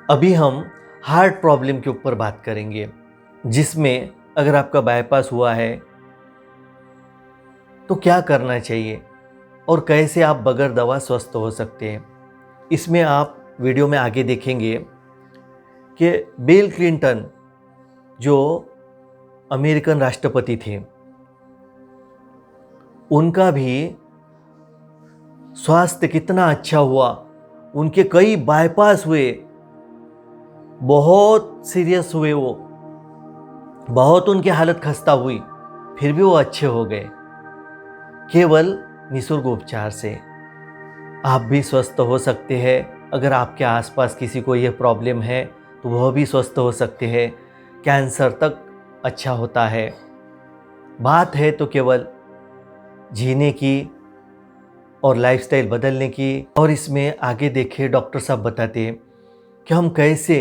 अभी हम heart problem के ऊपर बात करेंगे, जिसमें अगर आपका बाईपास हुआ है तो क्या करना चाहिए और कैसे आप बगैर दवा स्वस्थ हो सकते हैं। इसमें आप वीडियो में आगे देखेंगे कि बिल क्लिंटन जो अमेरिकन राष्ट्रपति थे, उनका भी स्वास्थ्य कितना अच्छा हुआ। उनके कई बाईपास हुए, बहुत सीरियस हुए, वो बहुत उनकी हालत खस्ता हुई, फिर भी वो अच्छे हो गए केवल निःशुल्क उपचार से। आप भी स्वस्थ हो सकते हैं। अगर आपके आसपास किसी को यह प्रॉब्लम है तो वह भी स्वस्थ हो सकते हैं। कैंसर तक अच्छा होता है। बात है तो केवल जीने की और लाइफस्टाइल बदलने की। और इसमें आगे देखिए, डॉक्टर साहब बताते हैं कि हम कैसे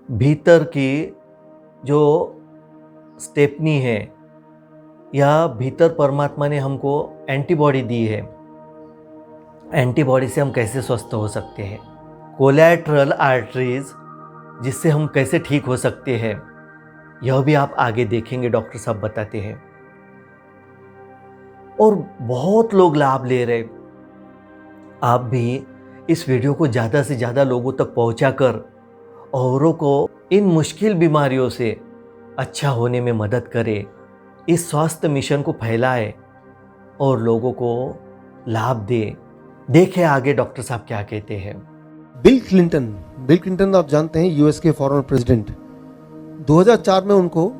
भीतर की जो स्टेपनी है या भीतर परमात्मा ने हमको एंटीबॉडी दी है, एंटीबॉडी से हम कैसे स्वस्थ हो सकते हैं। कोलैटरल आर्टरीज, जिससे हम कैसे ठीक हो सकते हैं, यह भी आप आगे देखेंगे, डॉक्टर साहब बताते हैं। और बहुत लोग लाभ ले रहे। आप भी इस वीडियो को ज़्यादा से ज़्यादा लोगों तक पहुंचाकर औरों को इन मुश्किल बीमारियों से अच्छा होने में मदद करें। इस स्वास्थ्य मिशन को फैलाए और लोगों को लाभ दे। देखें आगे डॉक्टर साहब क्या कहते हैं। बिल क्लिंटन आप जानते हैं, यूएस के फॉर्मर प्रेसिडेंट। 2004 में उनको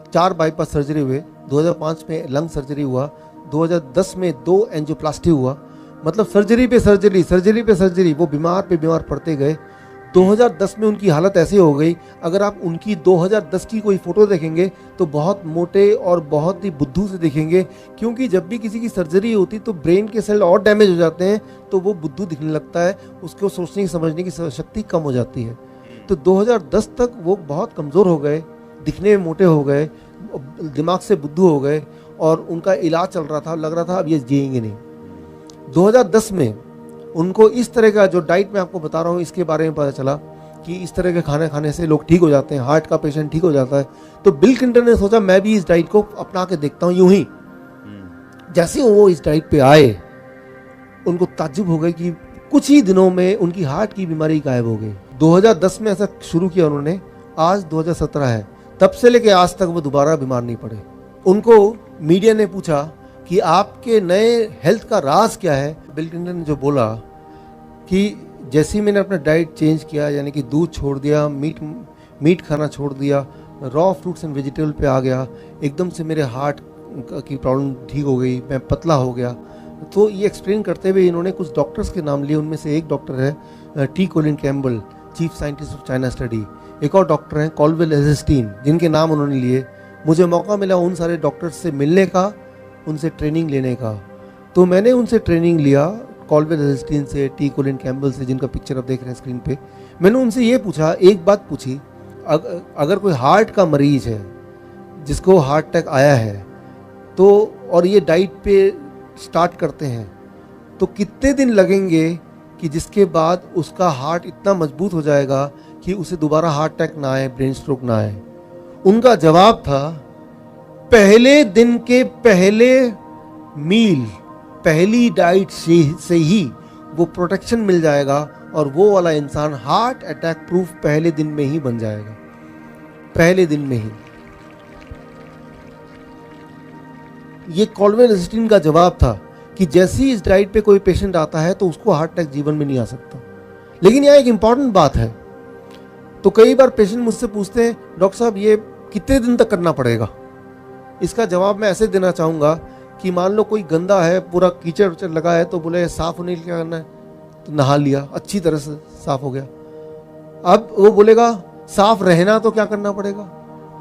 4 बाईपास सर्जरी हुए, 2005 में लंग सर्जरी हुआ, 2010 में 2 एंजियोप्लास्टी हुआ। मतलब सर्जरी पे सर्जरी, वो बीमार पे बीमार पड़ते गए। 2010 में उनकी हालत ऐसी हो गई, अगर आप उनकी 2010 की कोई फ़ोटो देखेंगे तो बहुत मोटे और बहुत ही बुद्धू से दिखेंगे, क्योंकि जब भी किसी की सर्जरी होती तो ब्रेन के सेल और डैमेज हो जाते हैं तो वो बुद्धू दिखने लगता है, उसको सोचने की समझने की शक्ति कम हो जाती है। तो 2010 तक वो बहुत कमज़ोर हो गए, दिखने में मोटे हो गए, दिमाग से बुद्धू हो गए और उनका इलाज चल रहा था, लग रहा था अब ये जिएंगे नहीं। 2010 में उनको इस तरह का जो डाइट मैं आपको बता रहा हूँ इसके बारे में पता चला कि इस तरह के खाने खाने से लोग ठीक हो जाते हैं, हार्ट का पेशेंट ठीक हो जाता है। तो बिल क्लिंटन ने सोचा मैं भी इस डाइट को अपना के देखता हूँ। यूं ही जैसे वो इस डाइट पे आए, उनको ताज्जुब हो गई कि कुछ ही दिनों में उनकी हार्ट की बीमारी गायब हो गई। 2010 में ऐसा शुरू किया उन्होंने, आज 2017 है, तब से लेके आज तक वो दोबारा बीमार नहीं पड़े। उनको मीडिया ने पूछा कि आपके नए हेल्थ का राज क्या है। बिल क्लिंटन ने जो बोला कि जैसे ही मैंने अपना डाइट चेंज किया, यानी कि दूध छोड़ दिया, मीट खाना छोड़ दिया, रॉ फ्रूट्स एंड वेजिटेबल पे आ गया, एकदम से मेरे हार्ट की प्रॉब्लम ठीक हो गई, मैं पतला हो गया। तो ये एक्सप्लेन करते हुए इन्होंने कुछ डॉक्टर्स के नाम लिए। उनमें से एक डॉक्टर है T Colin Campbell, chief scientist of China study. एक और डॉक्टर हैं कॉल्विल एजेस्टीन, जिनके नाम उन्होंने लिए। मुझे मौका मिला उन सारे डॉक्टर्स से मिलने का, उनसे ट्रेनिंग लेने का। तो मैंने उनसे ट्रेनिंग लिया, कॉल्विल एजेस्टीन से, टी कोलिन कैम्बल से, जिनका पिक्चर आप देख रहे हैं स्क्रीन पे। मैंने उनसे ये पूछा, एक बात पूछी, अगर कोई हार्ट का मरीज है जिसको हार्ट अटैक आया है तो और ये डाइट पे स्टार्ट करते हैं तो कितने दिन लगेंगे कि जिसके बाद उसका हार्ट इतना मजबूत हो जाएगा कि उसे दोबारा हार्ट अटैक ना आए, ब्रेन स्ट्रोक ना आए। उनका जवाब था, पहले दिन के पहले मील, पहली डाइट से ही वो प्रोटेक्शन मिल जाएगा और वो वाला इंसान हार्ट अटैक प्रूफ पहले दिन में ही बन जाएगा, पहले दिन में ही। ये कॉल्विल एजेस्टीन का जवाब था कि जैसे ही इस डाइट पे कोई पेशेंट आता है तो उसको हार्ट अटैक जीवन में नहीं आ सकता। लेकिन यहाँ एक इंपॉर्टेंट बात है। तो कई बार पेशेंट मुझसे पूछते हैं, डॉक्टर साहब ये कितने दिन तक करना पड़ेगा? इसका जवाब मैं ऐसे देना चाहूँगा कि मान लो कोई गंदा है, पूरा कीचड़ उचड़ लगा है, तो बोले साफ होने के लिए क्या करना है? तो नहा लिया, अच्छी तरह से साफ हो गया। अब वो बोलेगा साफ रहना तो क्या करना पड़ेगा?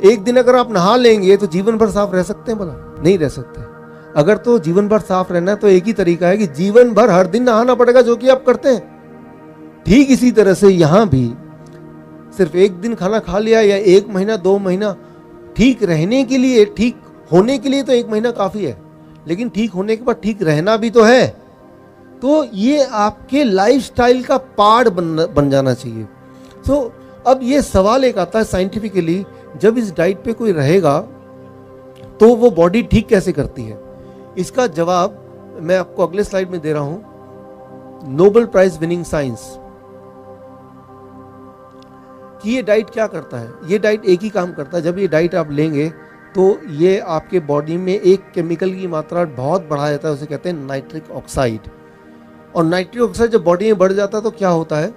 एक दिन अगर आप नहा लेंगे तो जीवन भर साफ रह सकते हैं? भला नहीं रह सकते। अगर तो जीवन भर साफ रहना है तो एक ही तरीका है कि जीवन भर हर दिन नहाना पड़ेगा, जो कि आप करते हैं। ठीक इसी तरह से यहाँ भी सिर्फ एक दिन खाना खा लिया या 1 महीना 2 महीना, ठीक रहने के लिए, ठीक होने के लिए तो 1 महीना काफ़ी है, लेकिन ठीक होने के बाद ठीक रहना भी तो है। तो ये आपके लाइफस्टाइल का पार्ट बन जाना चाहिए। सो अब ये सवाल एक आता है साइंटिफिकली, जब इस डाइट पे कोई रहेगा तो वो बॉडी ठीक कैसे करती है? इसका जवाब मैं आपको अगले स्लाइड में दे रहा हूं। नोबेल प्राइज विनिंग साइंस कि ये डाइट क्या करता है। ये डाइट एक ही काम करता है, जब ये डाइट आप लेंगे तो ये आपके बॉडी में एक केमिकल की मात्रा बहुत बढ़ा देता है, उसे कहते हैं नाइट्रिक ऑक्साइड। और नाइट्रिक ऑक्साइड जब बॉडी में बढ़ जाता है तो क्या होता है?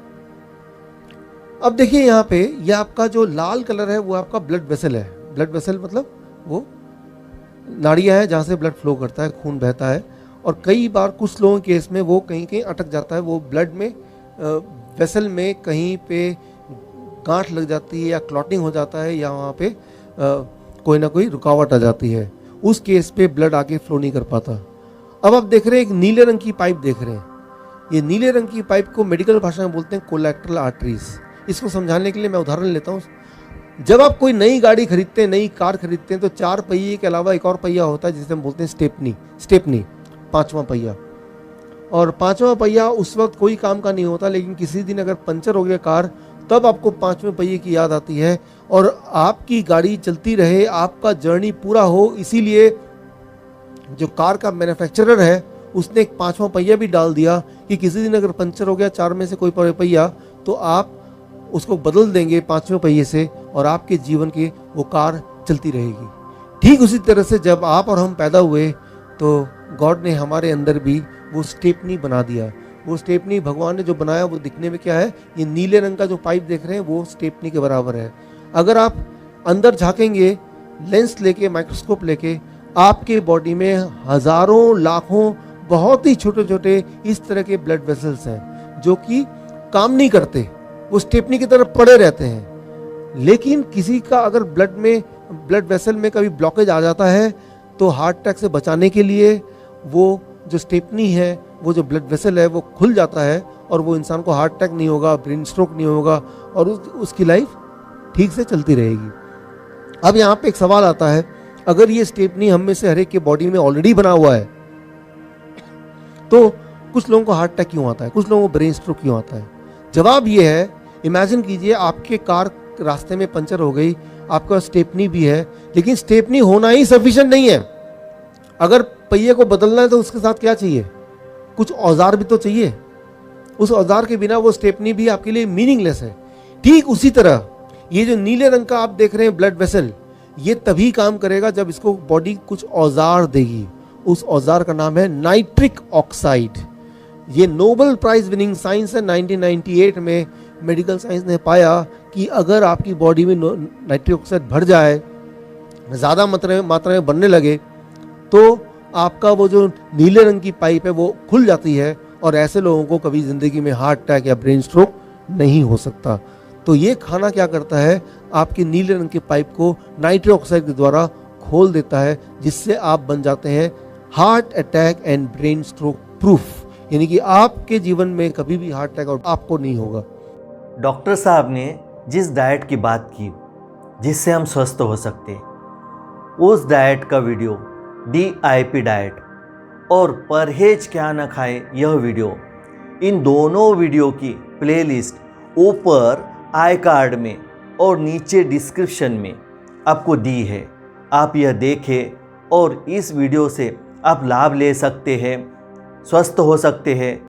अब देखिए यहाँ पे ये आपका जो लाल कलर है वो आपका ब्लड वेसल है। ब्लड वेसल मतलब वो नाड़ियाँ हैं जहाँ से ब्लड फ्लो करता है, खून बहता है। और कई बार कुछ लोगों के केस में वो कहीं कहीं अटक जाता है, वो ब्लड में वेसल में कहीं पे गांठ लग जाती है या क्लॉटिंग हो जाता है या वहाँ पे कोई ना कोई रुकावट आ जाती है। उस केस पे ब्लड आगे फ्लो नहीं कर पाता। अब आप देख रहे हैं एक नीले रंग की पाइप देख रहे हैं। ये नीले रंग की पाइप को मेडिकल भाषा में बोलते हैं कोलैटरल आर्टरीज। इसको समझाने के लिए मैं उदाहरण लेता हूँ। जब आप कोई नई गाड़ी खरीदते हैं, नई कार खरीदते हैं, तो 4 पहिए के अलावा एक और पहिया होता है जिसे हम बोलते हैं स्टेपनी, 5वां पहिया। और 5वां पहिया उस वक्त कोई काम का नहीं होता, लेकिन किसी दिन अगर पंचर हो गया कार, तब आपको 5वें पहिए की याद आती है और आपकी गाड़ी चलती रहे, आपका जर्नी पूरा हो। इसीलिए जो कार का मैन्युफैक्चरर है उसने एक 5वां पहिया भी डाल दिया कि किसी दिन अगर पंचर हो गया 4 में से कोई पहिया, तो आप उसको बदल देंगे 5वें पहिए से और आपके जीवन की वो कार चलती रहेगी। ठीक उसी तरह से जब आप और हम पैदा हुए तो गॉड ने हमारे अंदर भी वो स्टेपनी बना दिया। वो स्टेपनी भगवान ने जो बनाया वो दिखने में क्या है? ये नीले रंग का जो पाइप देख रहे हैं वो स्टेपनी के बराबर है। अगर आप अंदर झांकेंगे लेंस लेके, माइक्रोस्कोप लेके, आपके बॉडी में हजारों लाखों बहुत ही छोटे छोटे इस तरह के ब्लड वेसल्स हैं जो कि काम नहीं करते, वो स्टेपनी की तरफ पड़े रहते हैं। लेकिन किसी का अगर ब्लड वेसल में कभी ब्लॉकेज आ जाता है तो हार्ट अटैक से बचाने के लिए वो जो स्टेपनी है, वो जो ब्लड वेसल है वो खुल जाता है और वो इंसान को हार्ट अटैक नहीं होगा, ब्रेन स्ट्रोक नहीं होगा और उसकी लाइफ ठीक से चलती रहेगी। अब यहाँ पे एक सवाल आता है, अगर ये स्टेपनी हम में से हर एक के बॉडी में ऑलरेडी बना हुआ है तो कुछ लोगों को हार्ट अटैक क्यों आता है, कुछ लोगों को ब्रेन स्ट्रोक क्यों आता है? जवाब ये है, इमेजिन कीजिए आपके कार रास्ते में पंचर हो गई, आपका स्टेपनी भी है, लेकिन स्टेपनी होना ही सफिशिएंट नहीं है। अगर पहिए को बदलना है तो उसके साथ क्या चाहिए? कुछ औजार भी तो चाहिए। उस औजार के बिना वो स्टेपनी भी आपके लिए मीनिंगलेस है। ठीक उसी तरह ये जो नीले रंग का आप देख रहे हैं ब्लड वेसल, ये तभी काम करेगा जब इसको बॉडी कुछ औजार देगी। उस औजार का नाम है नाइट्रिक ऑक्साइड। ये नोबेल प्राइज विनिंग साइंस है। 1998 में मेडिकल साइंस ने पाया कि अगर आपकी बॉडी में नाइट्रिक ऑक्साइड भर जाए, ज़्यादा मात्रा में बनने लगे, तो आपका वो जो नीले रंग की पाइप है वो खुल जाती है और ऐसे लोगों को कभी ज़िंदगी में हार्ट अटैक या ब्रेन स्ट्रोक नहीं हो सकता। तो ये खाना क्या करता है? आपके नीले रंग के पाइप को नाइट्रिक ऑक्साइड के द्वारा खोल देता है, जिससे आप बन जाते हैं heart attack and brain stroke proof. यानी कि आपके जीवन में कभी भी हार्ट अटैक और आपको नहीं होगा। डॉक्टर साहब ने जिस डाइट की बात की जिससे हम स्वस्थ हो सकते, उस डाइट का वीडियो DIP डाइट और परहेज क्या न खाए यह वीडियो, इन दोनों वीडियो की प्लेलिस्ट ऊपर आई कार्ड में और नीचे डिस्क्रिप्शन में आपको दी है। आप यह देखें और इस वीडियो से आप लाभ ले सकते हैं, स्वस्थ हो सकते हैं।